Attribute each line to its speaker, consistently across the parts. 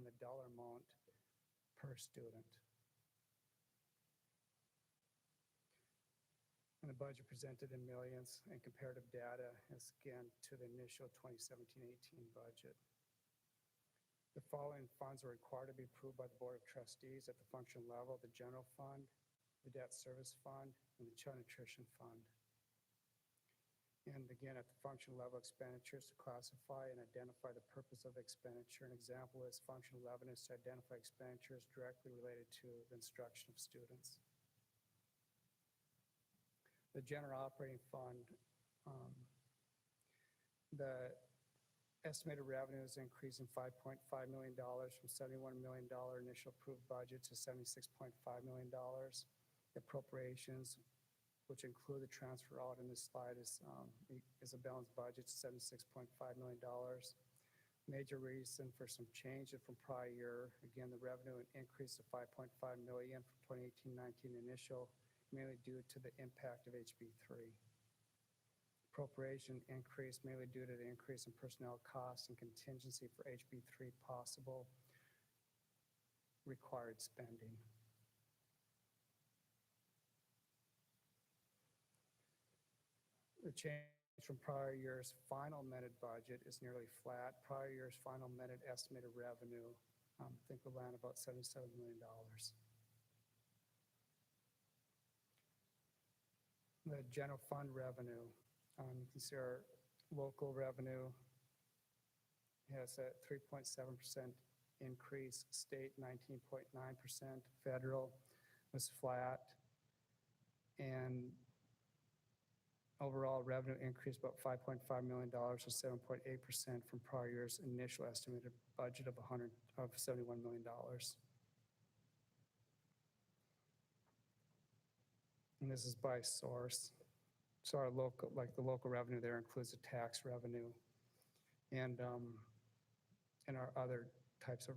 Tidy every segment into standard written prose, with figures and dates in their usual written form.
Speaker 1: and the dollar amount per student. And the budget presented in millions and comparative data is again to the initial 2017-18 budget. The following funds are required to be approved by the Board of Trustees at the function level: the general fund, the debt service fund, and the child nutrition fund. And again, at the function level, expenditures to classify and identify the purpose of the expenditure. An example is function 11 is to identify expenditures directly related to the instruction of students. The general operating fund, the estimated revenues increasing $5.5 million from $71 million initial approved budget to $76.5 million. The appropriations, which include the transfer out in this slide, is a balanced budget, $76.5 million. Major reason for some change from prior year, again, the revenue increase of $5.5 million from 2018-19 initial, mainly due to the impact of HB3. Appropriation increase mainly due to the increase in personnel costs and contingency for HB3 possible required spending. The change from prior year's final amended budget is nearly flat. Prior year's final amended estimated revenue, I think will land about $77 million. The general fund revenue, you can see our local revenue has a 3.7% increase, state 19.9%, federal was flat, and overall revenue increased about $5.5 million or 7.8% from prior year's initial estimated budget of $71 million. And this is by source. So our local, like the local revenue there includes the tax revenue and our other types of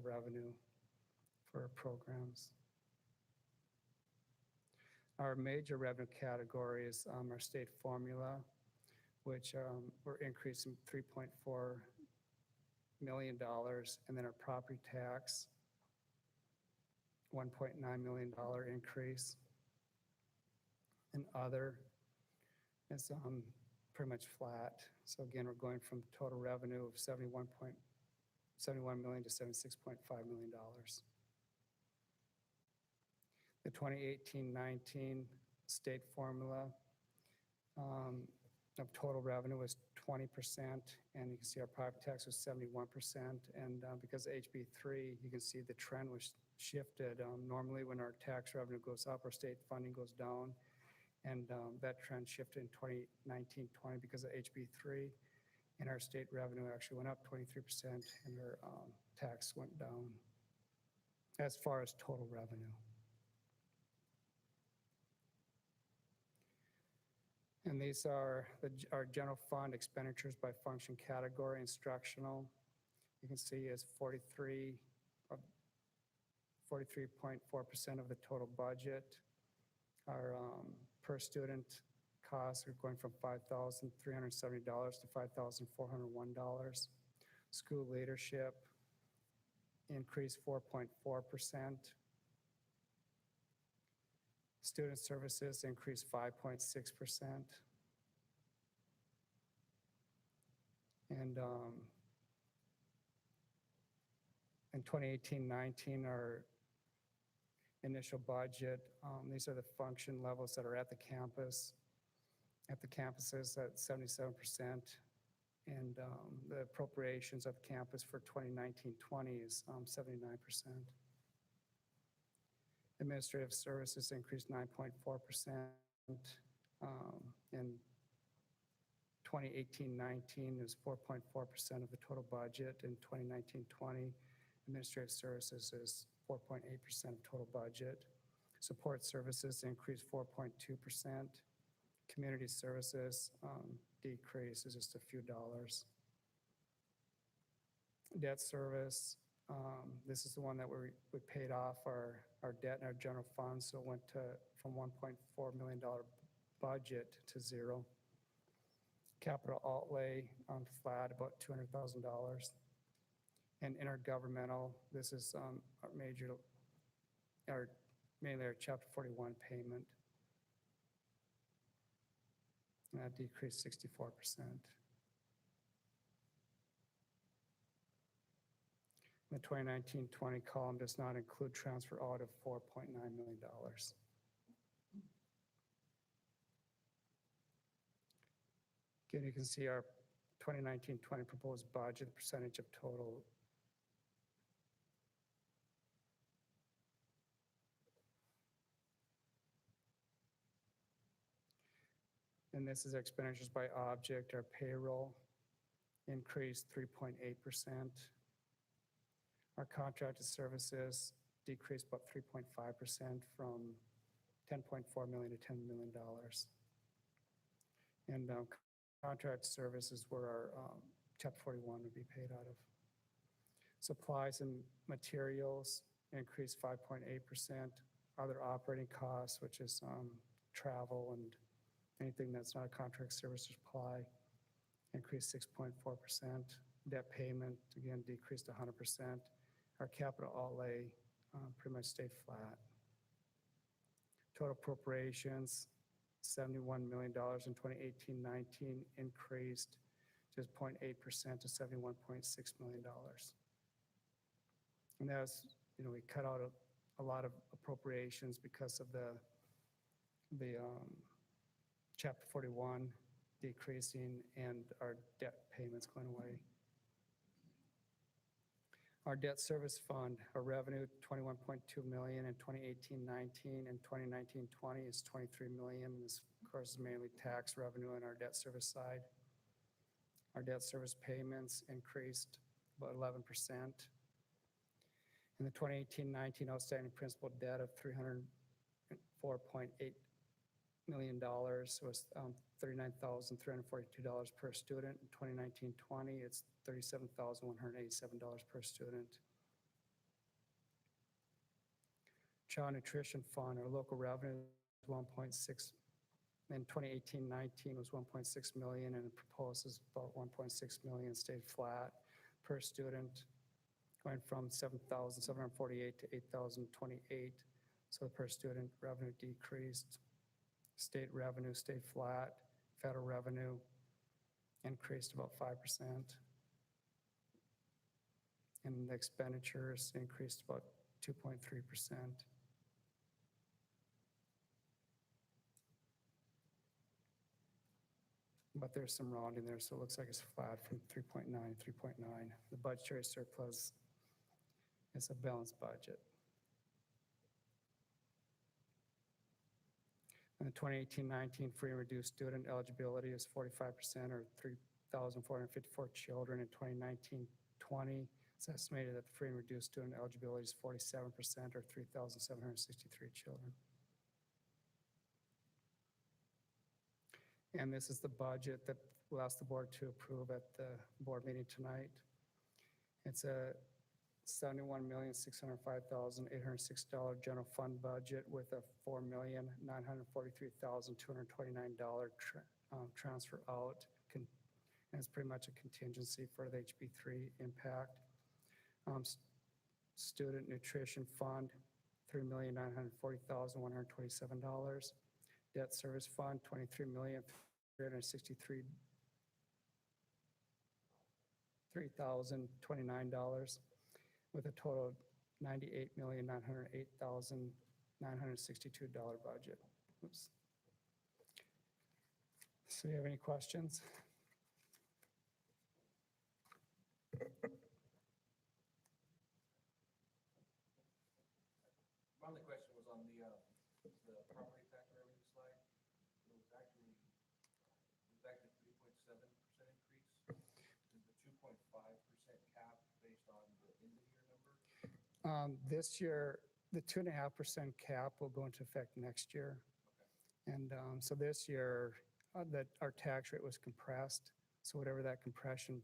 Speaker 1: revenue for our programs. Our major revenue category is our state formula, which we're increasing $3.4 million, and then our property tax, $1.9 million increase. And other is pretty much flat. So again, we're going from total revenue of $71 million to $76.5 million. The 2018-19 state formula of total revenue was 20%, and you can see our property tax was 71%. And because of HB3, you can see the trend was shifted. Normally, when our tax revenue goes up, our state funding goes down. And that trend shifted in 2019-20 because of HB3, and our state revenue actually went up 23%, and our tax went down as far as total revenue. And these are our general fund expenditures by function category. Instructional, you can see, is 43.4% of the total budget. Our per student costs are going from $5,370 to $5,401. School leadership increased 4.4%. Student services increased 5.6%. And in 2018-19, our initial budget, these are the function levels that are at the campus. At the campuses at 77%, and the appropriations at the campus for 2019-20 is 79%. Administrative services increased 9.4%. In 2018-19 is 4.4% of the total budget. In 2019-20, administrative services is 4.8% of total budget. Support services increased 4.2%. Community services decreases just a few dollars. Debt service, this is the one that we paid off our debt in our general fund, so it went from $1.4 million budget to zero. Capital outlay on flat, about $200,000. And intergovernmental, this is our major, mainly our Chapter 41 payment. And that decreased 64%. The 2019-20 column does not include transfer out of $4.9 million. Again, you can see our 2019-20 proposed budget, the percentage of total. And this is expenditures by object. Our payroll increased 3.8%. Our contracted services decreased about 3.5% from $10.4 million to $10 million. And contract services where our Chapter 41 would be paid out of. Supplies and materials increased 5.8%. Other operating costs, which is travel and anything that's not a contract service or supply, increased 6.4%. Debt payment, again, decreased 100%. Our capital outlay pretty much stayed flat. Total appropriations, $71 million in 2018-19, increased just 0.8% to $71.6 million. And that's, we cut out a lot of appropriations because of the Chapter 41 decreasing and our debt payments going away. Our debt service fund, our revenue, $21.2 million in 2018-19, and 2019-20 is $23 million. This, of course, is mainly tax revenue on our debt service side. Our debt service payments increased about 11%. In the 2018-19 outstanding principal debt of $304.8 million was $39,342 per student. In 2019-20, it's $37,187 per student. Child Nutrition Fund, our local revenue is 1.6, in 2018-19 was 1.6 million, and it proposes about 1.6 million, stayed flat per student, going from 7,748 to 8,028. So the per student revenue decreased. State revenue stayed flat. Federal revenue increased about 5%. And the expenditures increased about 2.3%. But there's some rounding there, so it looks like it's flat from 3.9 to 3.9. The budgetary surplus is a balanced budget. And the 2018-19 free and reduced student eligibility is 45%, or 3,454 children. In 2019-20, it's estimated that the free and reduced student eligibility is 47%, or 3,763 children. And this is the budget that we'll ask the board to approve at the board meeting tonight. It's a $71,605,806 general fund budget with a $4,943,229 transfer out. And it's pretty much a contingency for the HB3 impact. Student Nutrition Fund, $3,940,127. Debt Service Fund, $23,329,029, with a total of $98,908,962 budget. Oops. So, do you have any questions?
Speaker 2: My only question was on the property tax revenue slide. It was actually 3.7% increase. Is the 2.5% cap based on the end of year number?
Speaker 1: This year, the 2.5% cap will go into effect next year.
Speaker 2: Okay.
Speaker 1: And so this year, that our tax rate was compressed. So whatever that compression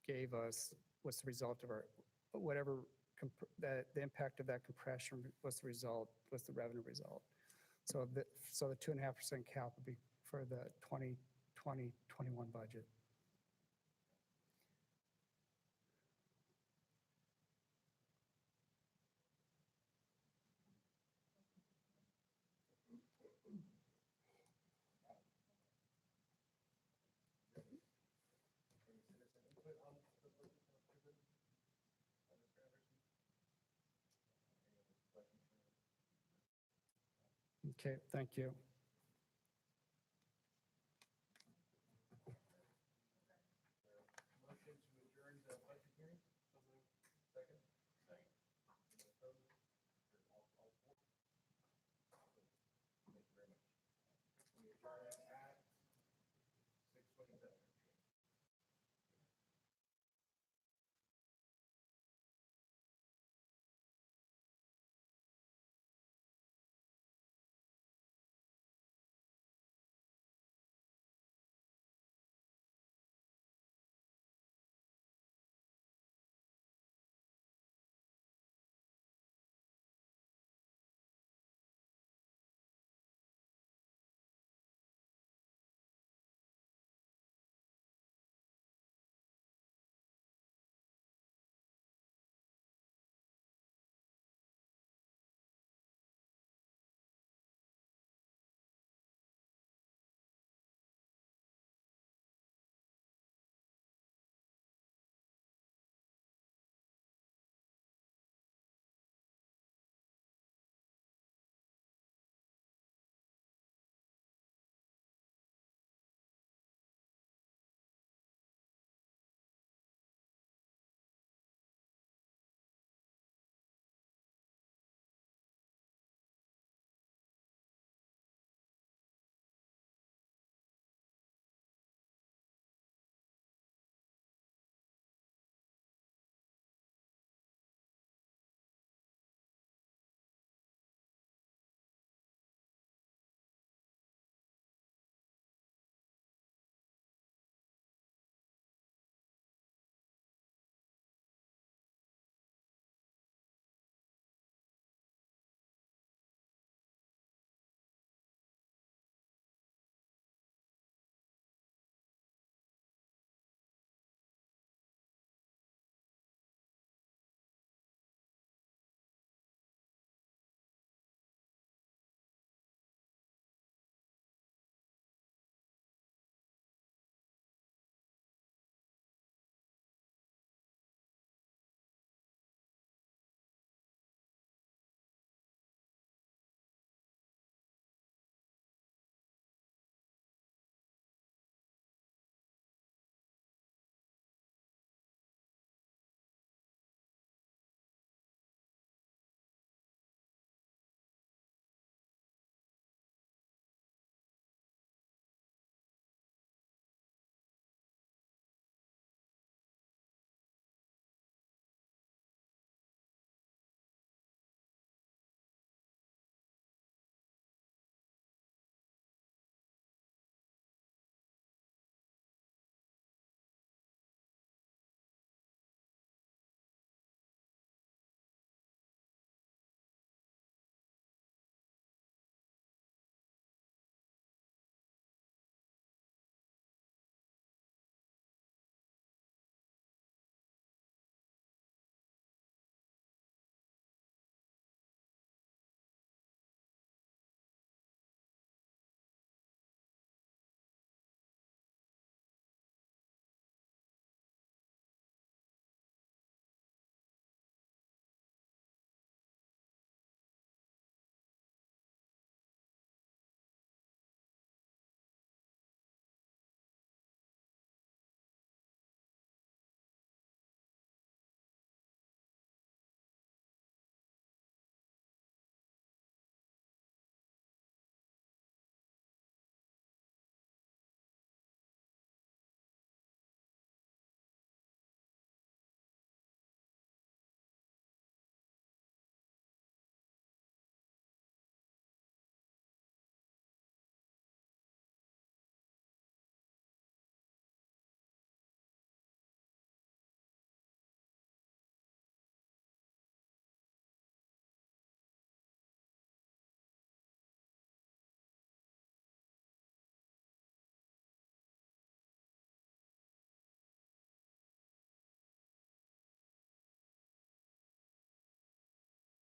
Speaker 1: gave us was the result of our, whatever the impact of that compression was the result, was the revenue result. So the 2.5% cap would be for the 2020-21 budget. Okay, thank you.
Speaker 2: Motion to adjourn the budget hearing? Second? Second. All four? Thank you very much. We adjourn at